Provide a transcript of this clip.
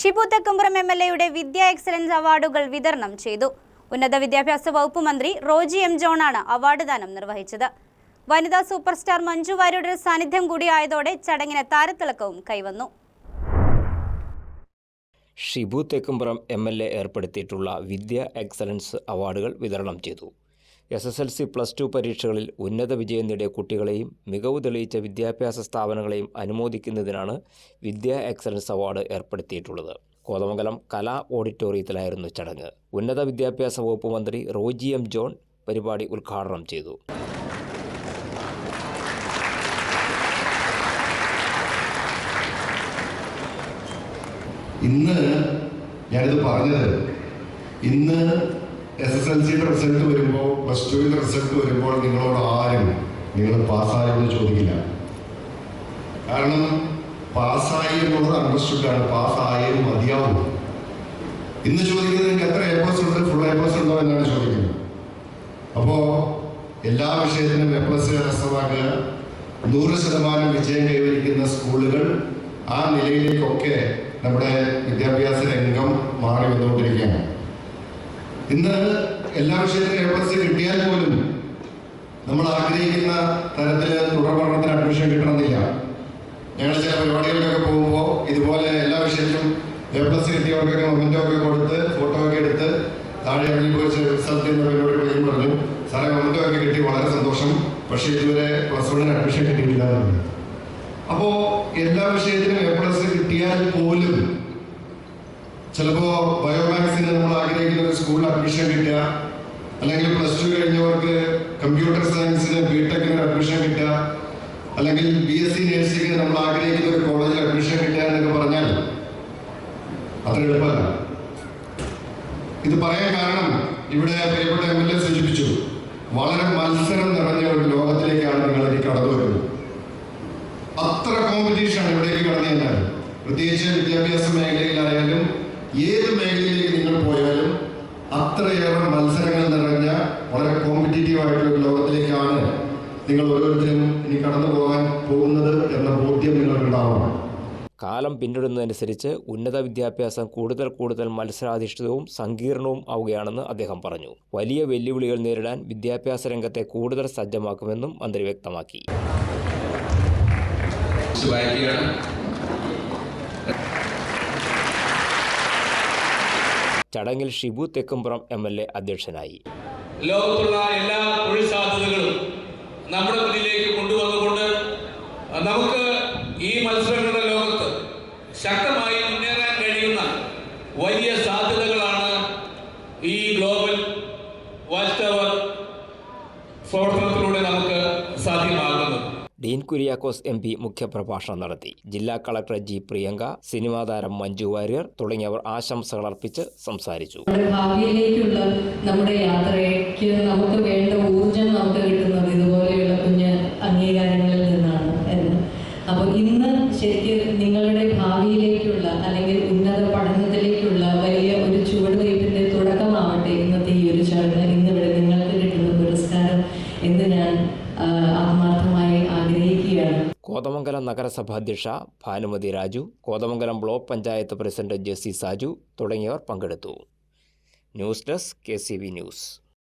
ഷിബു തെക്കുംപുറം MLAയുടെ വിദ്യാ excellence അവാർഡുകൾ വിതരണം ചെയ്തു. ഉന്നത വിദ്യാഭ്യാസ വകുപ്പ് മന്ത്രി റോജി എം ജോണാണ് അവാർഡ് ദാനം നിർവഹിച്ചത്. വനിതാ സൂപ്പർ സ്റ്റാർ മഞ്ജു വാര്യരുടെ സാന്നിധ്യം കൂടിയായതോടെ ചടങ്ങിന് താരത്തിളക്കവും കൈവന്നു. ഷിബു തെക്കുംപുറം MLA ഏർപ്പെടുത്തിയിട്ടുള്ള വിദ്യാ എക്സലൻസ് അവാർഡുകൾ വിതരണം ചെയ്തു. SSLC +2 പരീക്ഷകളിൽ ഉന്നത വിജയം നേടിയ കുട്ടികളെയും മികവ് തെളിയിച്ച വിദ്യാഭ്യാസ സ്ഥാപനങ്ങളെയും അനുമോദിക്കുന്നതിനാണ് വിദ്യാ എക്സലൻസ് അവാർഡ് ഏർപ്പെടുത്തിയിട്ടുള്ളത്. കോതമംഗലം കലാ ഓഡിറ്റോറിയത്തിലായിരുന്നു ചടങ്ങ്. ഉന്നത വിദ്യാഭ്യാസ വകുപ്പ് മന്ത്രി റോജി എം ജോൺ പരിപാടി ഉദ്ഘാടനം ചെയ്തു. ഇന്ന് ഞാനിത് പറഞ്ഞത്, ഇന്ന് SSLCയുടെ റിസൾട്ട് വരുമ്പോൾ, +2ന്റെ റിസൾട്ട് വരുമ്പോൾ നിങ്ങളോട് ആരും നിങ്ങൾ പാസ്സായെന്ന് ചോദിക്കില്ല. കാരണം പാസ്സായി എന്നുള്ളത് അണ്ടർസ്റ്റുഡാണ്. പാസ്സായാലും മതിയാവും. ഇന്ന് ചോദിക്കുന്നത് നിങ്ങൾക്ക് എത്ര A+ ഉണ്ട്, ഫുൾ A+ ഉണ്ടോ എന്നാണ് ചോദിക്കുന്നത്. അപ്പോൾ എല്ലാ വിഷയത്തിനും A+ കരസ്ഥമാക്കുക, 100% വിജയം കൈവരിക്കുന്ന സ്കൂളുകൾ, ആ നിലയിലേക്കൊക്കെ നമ്മുടെ വിദ്യാഭ്യാസ രംഗം മാറി വന്നുകൊണ്ടിരിക്കുകയാണ്. ഇന്ന് എല്ലാ വിഷയത്തിനും A+ കിട്ടിയാൽ പോലും നമ്മൾ ആഗ്രഹിക്കുന്ന തരത്തിൽ തുടർ പഠനത്തിന് അഡ്മിഷൻ കിട്ടണമെന്നില്ല. ഞങ്ങൾ ചില പരിപാടികളിലൊക്കെ പോകുമ്പോൾ ഇതുപോലെ എല്ലാ വിഷയത്തിലും A+ കിട്ടിയവർക്കൊക്കെ മൊമെൻ്റോ ഒക്കെ കൊടുത്ത് ഫോട്ടോ ഒക്കെ എടുത്ത് താഴെ ഇറങ്ങി പോയി റിസൾട്ട് എന്ന പരിപാടി വരും പറഞ്ഞു, സാറേ മൊമെൻ്റോ ഒക്കെ കിട്ടി, വളരെ സന്തോഷം, പക്ഷേ ഇതുവരെ +1 അഡ്മിഷൻ കിട്ടിയിട്ടില്ല. അപ്പോൾ എല്ലാ വിഷയത്തിനും A+ കിട്ടിയാൽ പോലും ചിലപ്പോൾ ബയോമാക്സിന് നമ്മൾ ആഗ്രഹിക്കുന്ന ഒരു സ്കൂളിൽ അഡ്മിഷൻ കിട്ടുക, അല്ലെങ്കിൽ +2 കഴിഞ്ഞവർക്ക് കമ്പ്യൂട്ടർ സയൻസിന് BTechന് അഡ്മിഷൻ കിട്ടുക, അല്ലെങ്കിൽ BSc നഴ്സിംഗിന് നമ്മൾ ആഗ്രഹിക്കുന്ന ഒരു കോളേജിൽ അഡ്മിഷൻ കിട്ടുക എന്നൊക്കെ പറഞ്ഞാൽ അത്ര എളുപ്പമല്ല. ഇത് പറയാൻ കാരണം ഇവിടെ പ്രിയപ്പെട്ട MLA സൂചിപ്പിച്ചു, വളരെ മത്സരം നിറഞ്ഞ ഒരു ലോകത്തിലേക്കാണ് നിങ്ങളിലേക്ക് കടന്നു വരുന്നത്. അത്ര കോമ്പറ്റീഷനാണ് ഇവിടേക്ക് കടന്നു ചെന്നാൽ. പ്രത്യേകിച്ച് വിദ്യാഭ്യാസ മേഖലയിലായാലും ഏത് മേഖലയിലേക്ക് നിങ്ങൾ പോയാലും അത്രയേറെ മത്സരങ്ങൾ നിറഞ്ഞ വളരെ കോമ്പറ്റീറ്റീവ് ആയിട്ടുള്ള ലോകത്തിലേക്കാണ് നിങ്ങൾ ഓരോരുത്തരും ഇനി കടന്നു പോകാൻ പോകുന്നത് എന്ന ബോധ്യം നിങ്ങൾക്കുണ്ടാവണം. കാലം പിന്നിടുന്നതനുസരിച്ച് ഉന്നത വിദ്യാഭ്യാസം കൂടുതൽ മത്സരാധിഷ്ഠിതവും സങ്കീർണവും ആവുകയാണെന്ന് അദ്ദേഹം പറഞ്ഞു. വലിയ വെല്ലുവിളികൾ നേരിടാൻ വിദ്യാഭ്യാസ രംഗത്തെ കൂടുതൽ സജ്ജമാക്കുമെന്നും മന്ത്രി വ്യക്തമാക്കി. ചടങ്ങിൽ ഷിബു തെക്കുംപുറം MLA അധ്യക്ഷനായി. ലോകത്തുള്ള എല്ലാ തൊഴിൽ സാധ്യതകളും നമ്മുടെ മുന്നിലേക്ക് കൊണ്ടുവന്നുകൊണ്ട് നമുക്ക് ഈ മത്സരങ്ങളുടെ ലോകത്ത് ശക്തമായി മുന്നേറാൻ കഴിയുന്ന വലിയ സാധ്യതകളാണ് ഈ ഗ്ലോബൽ വാച്ച് ടവർ പ്രവർത്തനത്തിലൂടെ നമുക്ക് സാധ്യമാകുന്നത്. ഡീൻ കുര്യാക്കോസ് MP മുഖ്യപ്രഭാഷണം നടത്തി. ജില്ലാ കളക്ടർ G പ്രിയങ്ക, സിനിമാ താരം മഞ്ജു വാര്യർ തുടങ്ങിയവർ ആശംസകൾ അർപ്പിച്ച് സംസാരിച്ചു. ഭാവിയിലേക്കുള്ള നമ്മുടെ യാത്രയ്ക്ക് നമുക്ക് വേണ്ട ഊർജം നമുക്ക് കിട്ടുന്നത് ഇതുപോലെയുള്ള കുഞ്ഞ് അംഗീകാരങ്ങളിൽ നിന്നാണ് എന്ന്. അപ്പോൾ ഇന്ന് ശരിക്കും നിങ്ങളുടെ ഭാവിയിലേക്കുള്ള അല്ലെങ്കിൽ ഉന്നത പഠനത്തിലേക്കുള്ള വലിയ ഒരു ചുവടുവയ്പ്പിന്റെ തുടക്കമാവട്ടെ ഇന്നത്തെ ഈ ഒരു ചടങ്ങ്. ഇന്നിവിടെ നിങ്ങൾക്ക് കിട്ടുന്ന പുരസ്കാരം എന്ന് ഞാൻ ആത്മാർത്ഥമായി ആഗ്രഹിക്കുകയാണ്. കോതമംഗലം നഗരസഭാ അധ്യക്ഷ ഭാനുമതി രാജു, കോതമംഗലം ബ്ലോക്ക് പഞ്ചായത്ത് പ്രസിഡന്റ് ജെസി സാജു തുടങ്ങിയവർ പങ്കെടുത്തു. News desk KCV news.